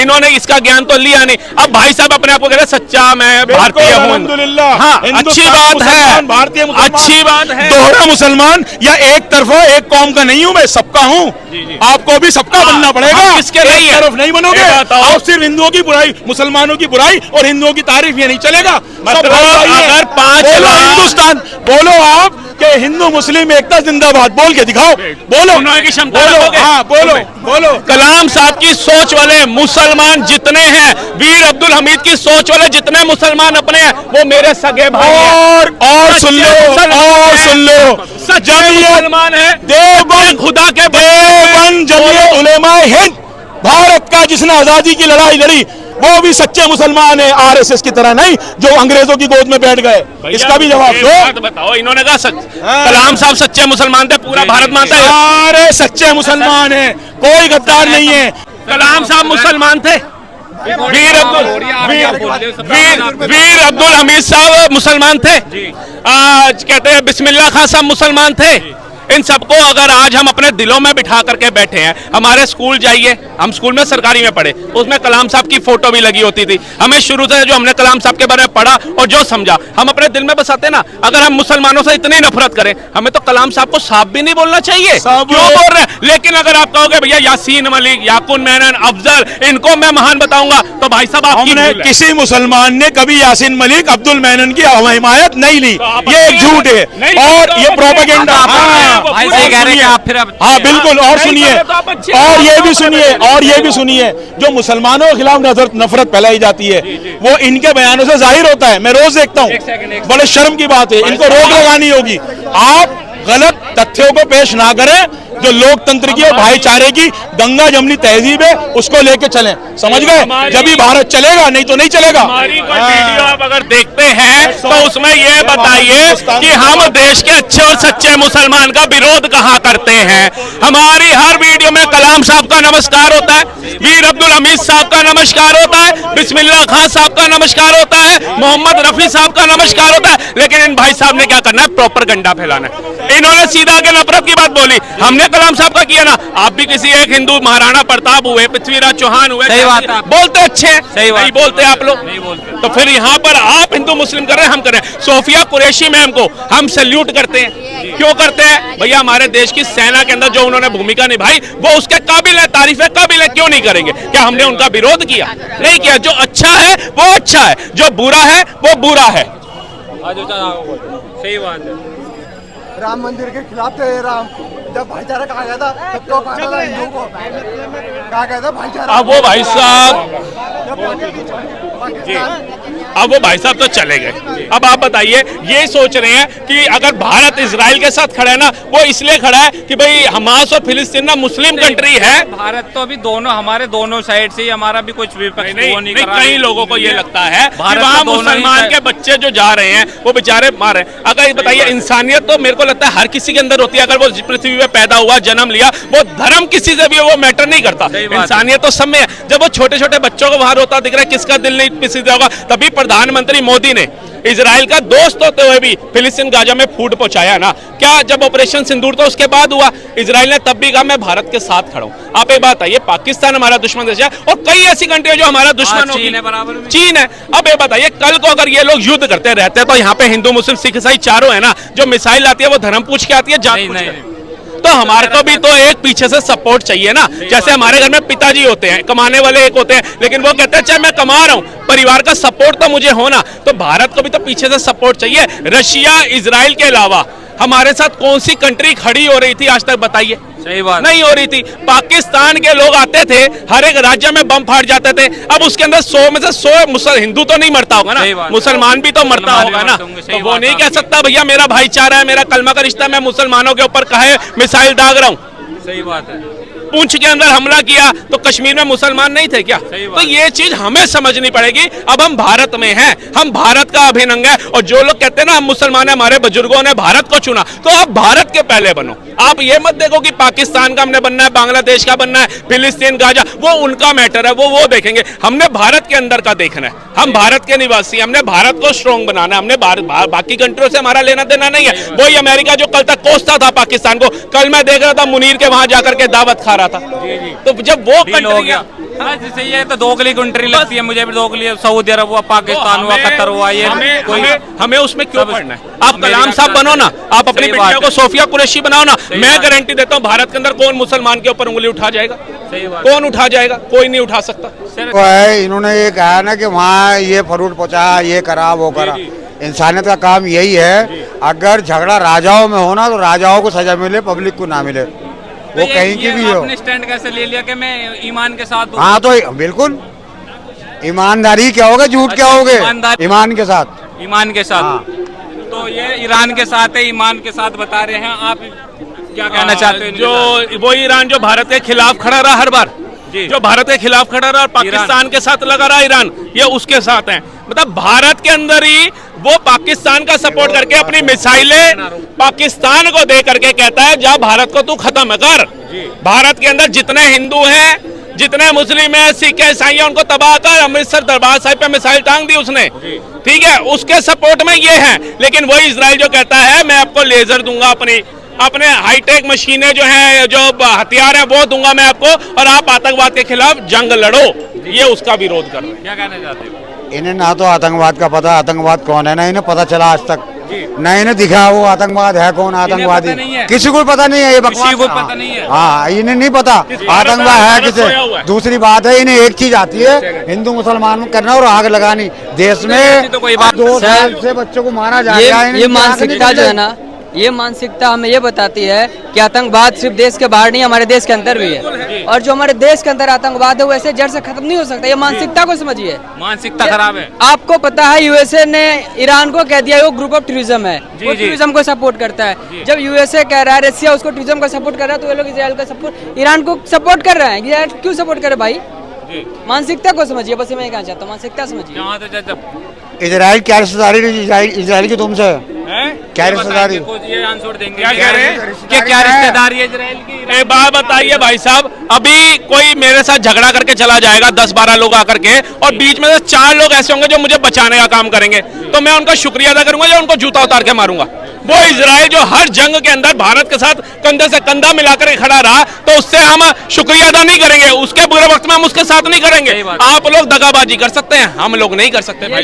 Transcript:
इन्होंने इसका ज्ञान तो लिया नहीं। अब भाई साहब अपने आप को कह रहे सच्चा मैं भारतीय हूँ। हाँ, अच्छी बात है, भारतीय अच्छी बात है। दोहरा मुसलमान या एक तरफा एक कौम का नहीं हूँ मैं, सबका हूँ। आपको भी सबका बनना पड़ेगा, किसके नहीं है? तरफ नहीं बनोगे। आप सिर्फ हिंदुओं की बुराई, मुसलमानों की बुराई और हिंदुओं की तारीफ ये नहीं चलेगा। मतलब अगर 5 लाख हिंदुस्तान बोलो आप कि हिंदू मुस्लिम एकता जिंदाबाद बोल के दिखाओ, बोलो की क्षमता बोलो, रखोगे? हाँ बोलो बोलो। कलाम साहब की सोच वाले मुसलमान जितने हैं, वीर अब्दुल हमीद की सोच वाले जितने मुसलमान अपने हैं, वो मेरे सगे भाई हैं। और सुन लो, और सुन लो, सच्चे मुसलमान है। देवबंद खुदा के देवबंद जमीयत उलेमाए हिंद, भारत का जिसने आजादी की लड़ाई लड़ी, वो भी सच्चे मुसलमान है, आरएसएस की तरह नहीं जो अंग्रेजों की गोद में बैठ गए। इसका भी जवाब दो। बताओ, इन्होंने कहा कलाम साहब सच्चे मुसलमान थे, पूरा भारत मानता है। सारे सच्चे मुसलमान हैं, कोई गद्दार नहीं है। कलाम साहब मुसलमान थे। वीर अब्दुल हमीद साहब मुसलमान थे। आज कहते हैं बिस्मिल्लाह खान साहब मुसलमान थे। इन सबको अगर आज हम अपने दिलों में बिठा करके बैठे हैं, हमारे स्कूल जाइए, हम स्कूल में सरकारी में पढ़े, उसमें कलाम साहब की फोटो भी लगी होती थी। हमें शुरू से जो हमने कलाम साहब के बारे में पढ़ा और जो समझा, हम अपने दिल में बसाते ना। अगर हम मुसलमानों से इतनी नफरत करें, हमें तो कलाम साहब को साफ भी नहीं बोलना चाहिए। क्यों बोल रहे हैं? लेकिन अगर आप कहोगे भैया यासीन मलिक, याकून मेनन, अफजल, इनको मैं महान बताऊंगा, तो भाई साहब हमने किसी मुसलमान ने कभी यासीन मलिक, अब्दुल मेनन की हिमायत नहीं ली। ये एक झूठ है और ये प्रोपेगेंडा। हाँ बिल्कुल। और सुनिए, और ये भी सुनिए, और ये भी सुनिए, जो मुसलमानों के खिलाफ नफरत फैलाई जाती है, वो इनके बयानों से जाहिर होता है। मैं रोज देखता हूँ, बड़े शर्म की बात है, इनको रोक लगानी होगी। आप गलत तथ्यों को पेश ना करें। जो लोकतंत्र की और भाईचारे की गंगा जमनी तहजीब है, उसको लेके चलें, समझ गए? जब भी भारत चलेगा, नहीं तो नहीं चलेगा। हमारी कोई वीडियो आप अगर देखते हैं तो उसमें ये बताइए कि हम देश के अच्छे और सच्चे मुसलमान का विरोध कहाँ करते हैं। हमारी हर वीडियो में कलाम साहब का नमस्कार होता है, वीर अब्दुल हमीद साहब का नमस्कार होता है, बिस्मिल्लाह खान साहब का नमस्कार होता है, मोहम्मद रफी साहब का नमस्कार होता है। लेकिन इन भाई साहब ने क्या करना है? प्रोपेगेंडा फैलाना है। इन्होंने सीधा के नफरत की बात बोली, हमने कलाम साहब का किया ना। आप भी किसी एक हिंदू महाराणा प्रताप हुए, पृथ्वीराज चौहान हुए, सही बात है, बोलते अच्छे हैं, सही बात नहीं बोलते आप लोग, नहीं बोलते। तो फिर यहाँ पर आप हिंदू मुस्लिम कर रहे हैं, हम कर रहे हैं। सोफिया कुरैशी मैम को हम सैल्यूट करते हैं। क्यों करते हैं? भैया हमारे देश की सेना के अंदर जो उन्होंने भूमिका निभाई, वो उसके काबिल है, तारीफ है, काबिल है। क्यों नहीं करेंगे? क्या हमने उनका विरोध किया? नहीं किया। जो अच्छा है वो अच्छा है, जो बुरा है वो बुरा है। सही बात है। राम मंदिर के खिलाफ थे। राम जब भाईचारा कहा गया था, तब तो कहा था हिंदुओं को, कहा गया था भाईचारा। अब वो भाई साहब अब वो भाई साहब तो चले गए। अब आप बताइए, ये सोच रहे हैं कि अगर भारत इजराइल के साथ खड़ा है ना, वो इसलिए खड़ा है कि भाई हमास और फिलिस्तीन ना मुस्लिम कंट्री है। भारत तो अभी दोनों, हमारे दोनों साइड से ही, हमारा भी कुछ विपक्ष नहीं कर रहा है। कई लोगों को ये लगता है कि वहाँ मुसलमान के बच्चे जो जा रहे हैं वो बेचारे मार रहे हैं। अगर ये बताइए, इंसानियत तो मेरे को लगता है हर किसी के अंदर होती है। अगर वो पृथ्वी पे पैदा हुआ, जन्म लिया, वो धर्म किसी से भी वो मैटर नहीं करता। इंसानियत तो सब में है। जब वो छोटे छोटे बच्चों को बाहर होता दिख रहा है, किसका दिल नहीं पिसीदा होगा। तभी प्रधानमंत्री मोदी ने इजराइल का दोस्त होते हुए भी फिलिस्तीन गाजा में फूड पहुंचाया ना। क्या जब ऑपरेशन सिंदूर तो उसके बाद हुआ, इजराइल ने तब भी कहा मैं भारत के साथ खड़ा हूं। आप एक बात आइए, पाकिस्तान हमारा दुश्मन देश है और कई ऐसी कंट्री है जो हमारा दुश्मन होगी। चीन है। अब ये बताइए, कल को अगर ये लोग युद्ध करते रहते तो यहाँ पे हिंदू मुस्लिम सिख ईसाई चारों है ना, जो मिसाइल आती है वो धर्म पूछ के आती है, जात पूछ के। तो हमारे को भी तो एक पीछे से सपोर्ट चाहिए ना। जैसे हमारे घर में पिताजी होते हैं, कमाने वाले एक होते हैं, लेकिन वो कहते हैं चाहे मैं कमा रहा हूं, परिवार का सपोर्ट तो मुझे होना। तो भारत को भी तो पीछे से सपोर्ट चाहिए। रशिया, इजराइल के अलावा हमारे साथ कौन सी कंट्री खड़ी हो रही थी आज तक? बताइए। सही बात नहीं हो रही थी। पाकिस्तान के लोग आते थे, हर एक राज्य में बम फाड़ जाते थे। अब उसके अंदर 100 में से 100 हिंदू तो नहीं मरता होगा ना, मुसलमान भी तो मरता होगा ना। तो वो नहीं कह सकता भैया मेरा भाईचारा है, मेरा कलमा का रिश्ता, मैं मुसलमानों के ऊपर काहे मिसाइल दाग रहा हूँ। सही बात है। पूंछ के अंदर हमला किया तो कश्मीर में मुसलमान नहीं थे क्या? तो ये चीज हमें समझनी पड़ेगी। अब हम भारत में हैं, हम भारत का अभिन्न अंग है। और जो लोग कहते हैं ना हम मुसलमान हैं, हमारे बुजुर्गों ने भारत को चुना, तो आप भारत के पहले बनो। आप ये मत देखो कि पाकिस्तान का हमने बनना है, बांग्लादेश का बनना है, फिलिस्तीन, गाजा, वो उनका मैटर है, वो देखेंगे। हमने भारत के अंदर का देखना है। हम भारत के निवासी, हमने भारत को स्ट्रॉन्ग बनाना है। हमने बाकी कंट्रियों से हमारा लेना देना नहीं है। वही अमेरिका जो कल तक कोसता था पाकिस्तान को, कल मैं देख रहा था मुनीर के वहां जाकर के दावत खा रहा था। तो जब वो कंट्री बस जैसे ये तो दोगली कंट्री लगती है मुझे भी, दोगली सऊदी अरब हुआ, पाकिस्तान हुआ, कतर हुआ, ये हमें उसमें क्यों सब- पढ़ना है? आप मेरी कलाम बात साहब है। बनो ना, आप अपनी सही बेटियों बात को है। सोफिया कुरैशी बनाओ ना। सही मैं बात है। गारंटी देता हूँ भारत के अंदर कौन मुसलमान के ऊपर उंगली उठा जाएगा? सही बात कौन उठा जाएगा? कोई नहीं उठा सकता। को है, इन्होंने ये कहा ना कि वहाँ ये फरूट पहुँचा, ये करा, वो करा। इंसानियत का काम यही है, अगर झगड़ा राजाओं में हो ना तो राजाओं को सजा मिले, पब्लिक को ना मिले, वो कहीं की भी हो। आपने स्टैंड कैसे ले लिया कि मैं ईमान के साथ हूँ? हाँ तो बिल्कुल ईमानदारी क्या होगा, झूठ क्या अच्छा, होगे, ईमानदारी- ईमान के साथ। ईमान के साथ। हाँ। तो ये ईरान के साथ है, ईमान के साथ बता रहे हैं आप, क्या कहना चाहते हो? जो वो ईरान जो भारत के खिलाफ खड़ा रहा हर बार, जी। जो भारत के खिलाफ खड़ा रहा और पाकिस्तान के साथ लगा रहा ईरान, ये उसके साथ है। मतलब भारत के अंदर ही वो पाकिस्तान का सपोर्ट करके अपनी मिसाइलें पाकिस्तान को दे करके कहता है जा भारत को तू खत्म कर। भारत के अंदर जितने हिंदू हैं, जितने मुस्लिम हैं, सिख हैं, ईसाई हैं, उनको तबाह कर। अमृतसर दरबार साहिब पे मिसाइल टांग दी उसने, ठीक है, उसके सपोर्ट में ये है। लेकिन वही इजराइल जो कहता है मैं आपको लेजर दूंगा, अपने हाईटेक मशीनें जो हैं, जो हथियार है वो दूंगा मैं आपको, और आप आतंकवाद के खिलाफ जंग लड़ो, ये उसका विरोध कर रहे हैं। क्या कहना चाहते हो? इन्हें ना तो आतंकवाद का पता, आतंकवाद कौन है, ना इन्हें पता चला आज तक, ना इन्हें दिखा वो आतंकवाद है कौन, आतंकवादी पता नहीं है। किसी को पता नहीं है, ये बकवास। किसी को पता नहीं है। हाँ, इन्हें नहीं पता आतंकवाद है भारत सोया हुआ किसे। है। दूसरी बात है, इन्हें एक चीज आती है, हिंदू मुसलमान करना और आग लगानी। देश में ऐसी तो कोई बात- 2 साल सर, से बच्चों को मारा जा रहा है। ये मानसिकता जो है ना, ये मानसिकता हमें ये बताती है कि आतंकवाद सिर्फ देश के बाहर नहीं, हमारे देश के अंदर भी है। और जो हमारे देश के अंदर आतंकवाद है वो ऐसे जड़ से खत्म नहीं हो सकता। ये मानसिकता को समझिए। मानसिकता खराब है। आपको पता है यूएसए ने ईरान को कह दिया वो ग्रुप ऑफ टेररिज्म है, वो जी। टेररिज्म को सपोर्ट करता है। जब यूएसए कह रहा है रशिया उसको टेररिज्म को सपोर्ट कर रहा है, तो ये लोग इजराइल का सपोर्ट, ईरान को सपोर्ट कर रहे हैं। इजराइल क्यों सपोर्ट करे भाई? मानसिकता को समझिए, बस मैं कहना चाहता हूँ, मानसिकता समझिए। यहाँ तो जब इजराइल क्या रिश्तेदारी इजराइल की तुमसे क्या ये रिश्तेदारी? बताएंगे, कुछ ये आंसर देंगे। क्या कह रहे हैं? कि क्या रिश्तेदारी है इजराइल की? एक बात बताइए भाई साहब, अभी कोई मेरे साथ झगड़ा करके चला जाएगा, 10-12 लोग आकर के, और बीच में से 4 लोग ऐसे होंगे जो मुझे बचाने का काम करेंगे, तो मैं उनका शुक्रिया अदा करूंगा या उनको जूता उतार के मारूंगा? वो इजराइल जो हर जंग के अंदर भारत के साथ कंधे से कंधा मिलाकर के खड़ा रहा, तो उससे हम शुक्रिया अदा नहीं करेंगे, उसके बुरे वक्त में हम उसके साथ नहीं करेंगे। सही बात। आप लोग दगाबाजी कर सकते हैं, हम लोग नहीं कर सकते भाई।